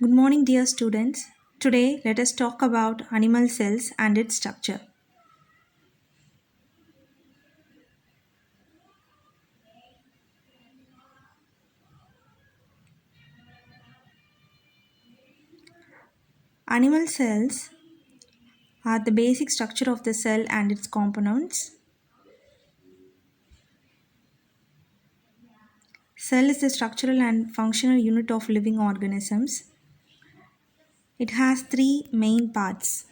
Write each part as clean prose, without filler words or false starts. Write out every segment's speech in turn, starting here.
Good morning, dear students. Today, let us talk about animal cells and its structure. Animal cells are the basic structure of the cell and its components. Cell is the structural and functional unit of living organisms. It has three main parts.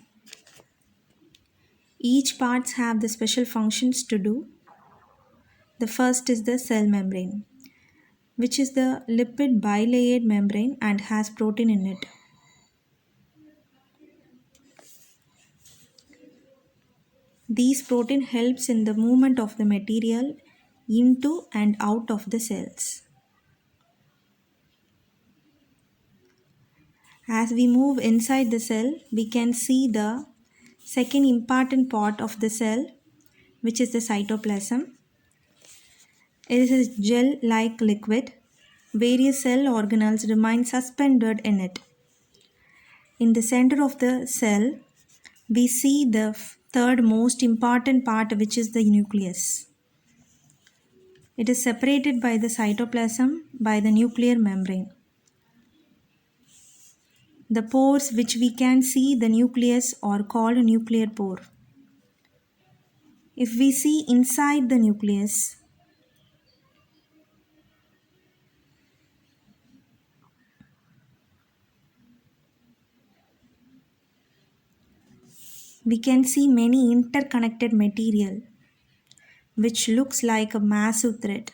Each parts have the special functions to do. The first is the cell membrane, which is the lipid bilayered membrane and has protein in it. These protein helps in the movement of the material into and out of the cells. As we move inside the cell, we can see the second important part of the cell, which is the cytoplasm. It is a gel-like liquid. Various cell organelles remain suspended in it. In the center of the cell, we see the third most important part, which is the nucleus. It is separated by the cytoplasm by the nuclear membrane. The pores which we can see the nucleus are called nuclear pore. If we see inside the nucleus, we can see many interconnected material which looks like a massive thread.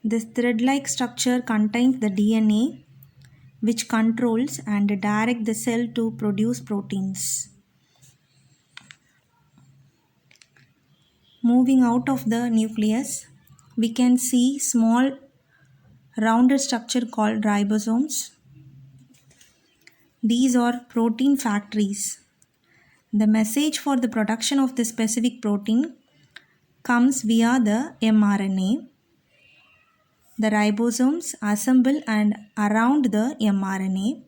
This thread-like structure contains the DNA which controls and directs the cell to produce proteins. Moving out of the nucleus, we can see small rounded structure called ribosomes. These are protein factories. The message for the production of the specific protein comes via the mRNA. The ribosomes assemble and around the mRNA,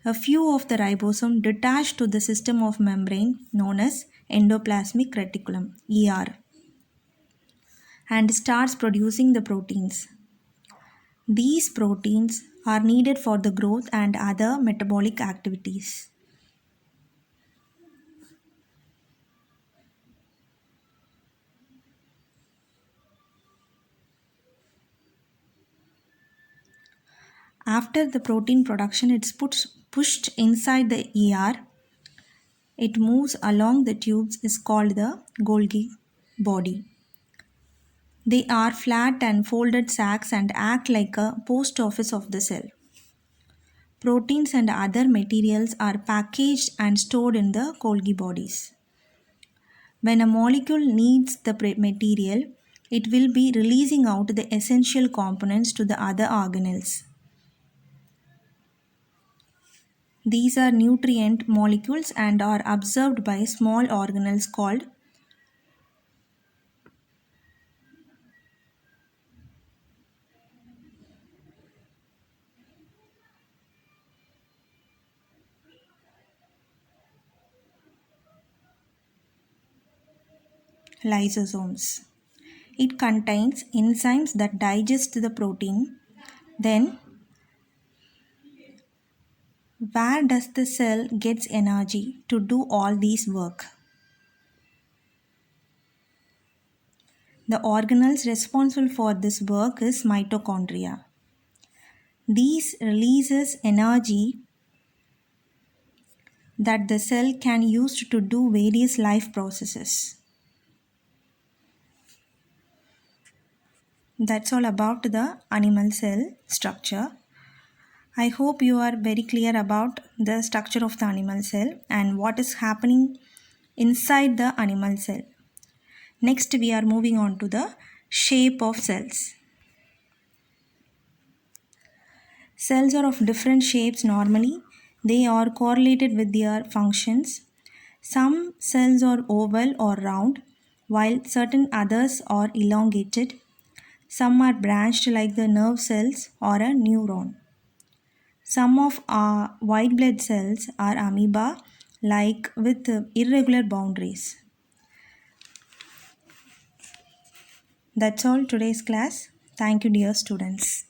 a few of the ribosomes detach to the system of membrane known as endoplasmic reticulum ER and starts producing the proteins. These proteins are needed for the growth and other metabolic activities. After the protein production is pushed inside the ER, it moves along the tubes is called the Golgi body. They are flat and folded sacs and act like a post office of the cell. Proteins and other materials are packaged and stored in the Golgi bodies. When a molecule needs the material, it will be releasing out the essential components to the other organelles. These are nutrient molecules and are absorbed by small organelles called lysosomes. It contains enzymes that digest the protein. Then, where does the cell gets energy to do all these work? The organelles responsible for this work is mitochondria. These releases energy that the cell can use to do various life processes. That's all about the animal cell structure. I hope you are very clear about the structure of the animal cell and what is happening inside the animal cell. Next, we are moving on to the shape of cells. Cells are of different shapes normally. They are correlated with their functions. Some cells are oval or round, while certain others are elongated. Some are branched like the nerve cells or a neuron. Some of our white blood cells are amoeba like with irregular boundaries. That's all today's class. Thank you, dear students.